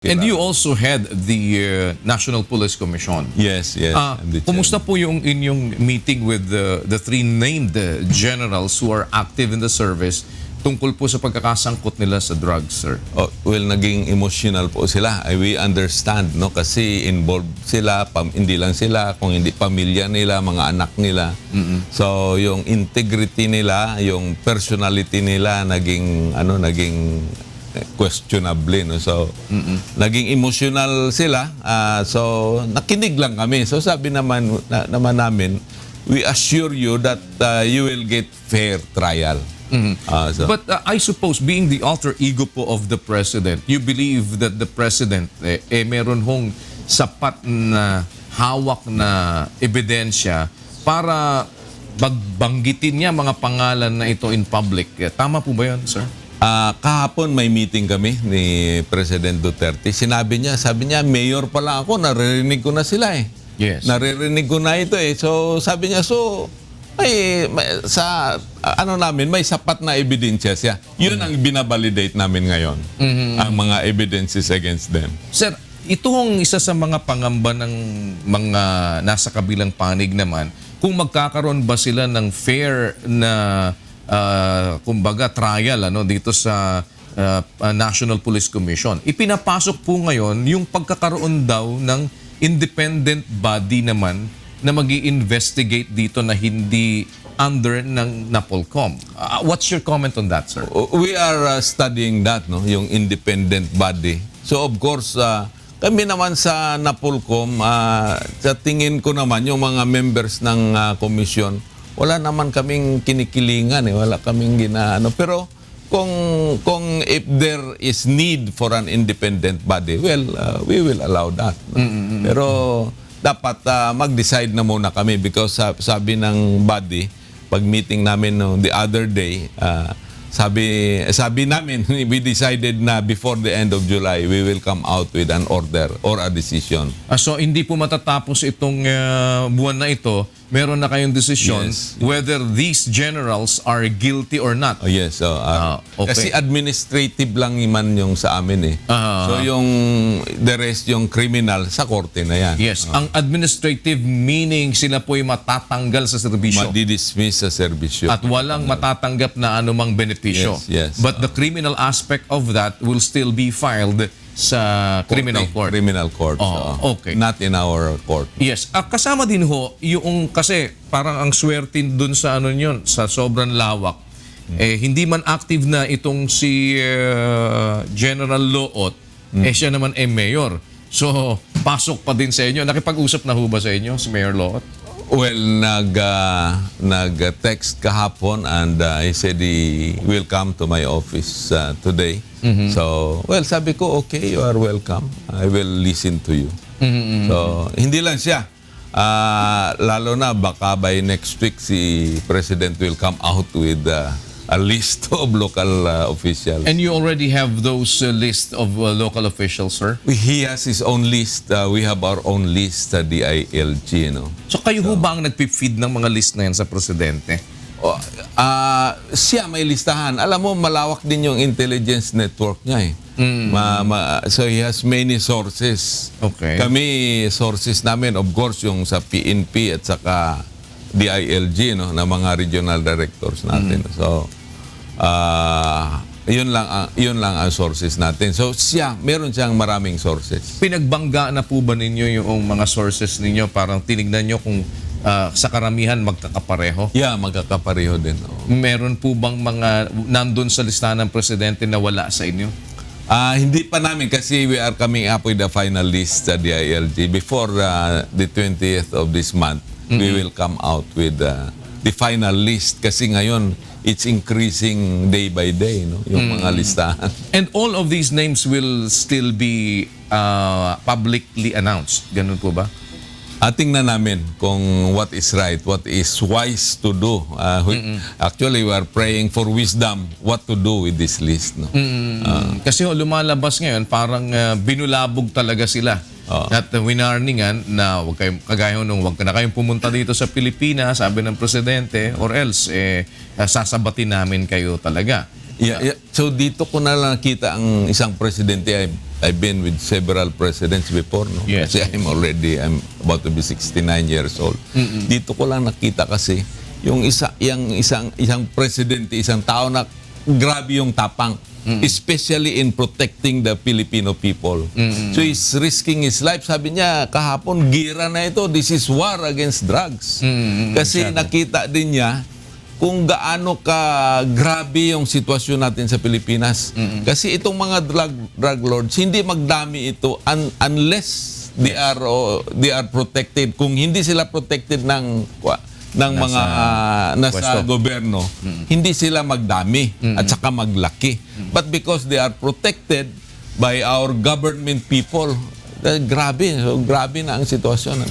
And you also had the National Police Commission. Yes, yes. I'm the Kumusta chairman. po yung inyong meeting with the three named generals who are active in the service tungkol po sa pagkakasangkot nila sa drugs, sir? Oh, well, naging emotional po sila. We understand, no? Kasi involved sila, hindi lang sila, kung hindi pamilya nila, mga anak nila. So, yung integrity nila, yung personality nila, naging questionable, no? So, naging emotional sila. So, nakinig lang kami. So, sabi naman namin, we assure you that you will get fair trial. But I suppose, being the alter ego po of the President, you believe that the President, meron hong sapat na hawak na ebidensya para bagbanggitin niya mga pangalan na ito in public. Tama po ba yun, sir? Kahapon may meeting kami ni President Duterte. Sabi niya, mayor pa lang ako, naririnig ko na sila eh. Yes. Naririnig ko na ito eh. So sabi niya, may sapat na ebidensya siya. Yun ang binabalidate namin ngayon. Ang mga evidences against them. Sir, ito ang isa sa mga pangamba ng mga nasa kabilang panig naman. Kung magkakaroon ba sila ng fair na kumbaga trial dito sa National Police Commission. Ipinapasok po ngayon yung pagkakaroon daw ng independent body naman na mag-i-investigate dito na hindi under ng NAPOLCOM. What's your comment on that, sir? We are studying that, no, yung independent body. So of course, kami naman sa NAPOLCOM, sa tingin ko naman yung mga members ng komisyon, wala naman kaming kinikilingan, wala kaming ginaano. Pero kung if there is need for an independent body, well, we will allow that. No? Pero dapat mag-decide na muna kami because sabi ng body, pag meeting namin the other day, sabi namin, we decided na before the end of July, we will come out with an order or a decision. So hindi po matatapos itong buwan na ito, meron na kayong desisyon whether these generals are guilty or not. Oh, yes. So, okay. Kasi administrative lang iman yung sa amin eh. So yung the rest, yung criminal, sa korte na yan. Yes. Ang administrative meaning sila po'y matatanggal sa serbisyo. Madidismiss sa serbisyo. At walang matatanggap na anumang benepisyo. Yes, yes. But the criminal aspect of that will still be filed sa criminal court. Criminal court. Okay. Not in our court. Yes. Kasama din ho, yung kasi parang ang swerte dun sa sa sobrang lawak. Hindi man active na itong si General Loot, siya naman mayor. So, pasok pa din sa inyo. Nakipag-usap na ho ba sa inyo si Mayor Loot? Well, nag-text kahapon and he said he will come to my office today. So, well, sabi ko, okay, you are welcome. I will listen to you. So, hindi lang siya. Lalo na baka by next week si President will come out with a list of local officials. And you already have those list of local officials, sir? He has his own list. We have our own list, DILG, So kayo ho ba ang nagpipid ng mga list na yan sa Presidente? Siya may listahan. Alam mo, malawak din yung intelligence network niya eh. So he has many sources. Okay. Kami, sources namin, of course, yung sa PNP at saka DILG, na mga regional directors natin. So, yun lang ang sources natin. So meron siyang maraming sources. Pinagbangga na po ba ninyo yung mga sources ninyo? Parang tinignan nyo kung sa karamihan magkakapareho? Yeah, magkakapareho din. Meron po bang mga nandun sa listahan ng Presidente na wala sa inyo? Hindi pa namin kasi we are coming up with the final list sa DILG. Before the 20th of this month, we will come out with the final list. Kasi ngayon, it's increasing day by day, yung mga listahan. And all of these names will still be publicly announced. Ganun po ba? Tingnan namin kung what is right, what is wise to do. Actually, we are praying for wisdom what to do with this list. Kasi lumalabas ngayon, parang binulabog talaga sila. At winarningan na kagaya nung wag na kayong pumunta dito sa Pilipinas, sabi ng Presidente, or else sasabatin namin kayo talaga. So dito ko na lang nakita ang isang presidente ay I've been with several presidents before, no? Yes. Kasi I'm about to be 69 years old. Dito ko lang nakita kasi yung isang presidente, isang tao na grabe yung tapang. Especially in protecting the Filipino people. So he's risking his life. Sabi niya, kahapon, gira na ito. This is war against drugs. Kasi nakita din niya kung gaano ka grabe yung sitwasyon natin sa Pilipinas. Kasi itong mga drug lords, hindi magdami ito unless they are protected. Kung hindi sila protected ng mga nasa pwesto. gobyerno, hindi sila magdami at saka maglaki. But because they are protected by our government people, grabe. So, grabe na ang sitwasyon.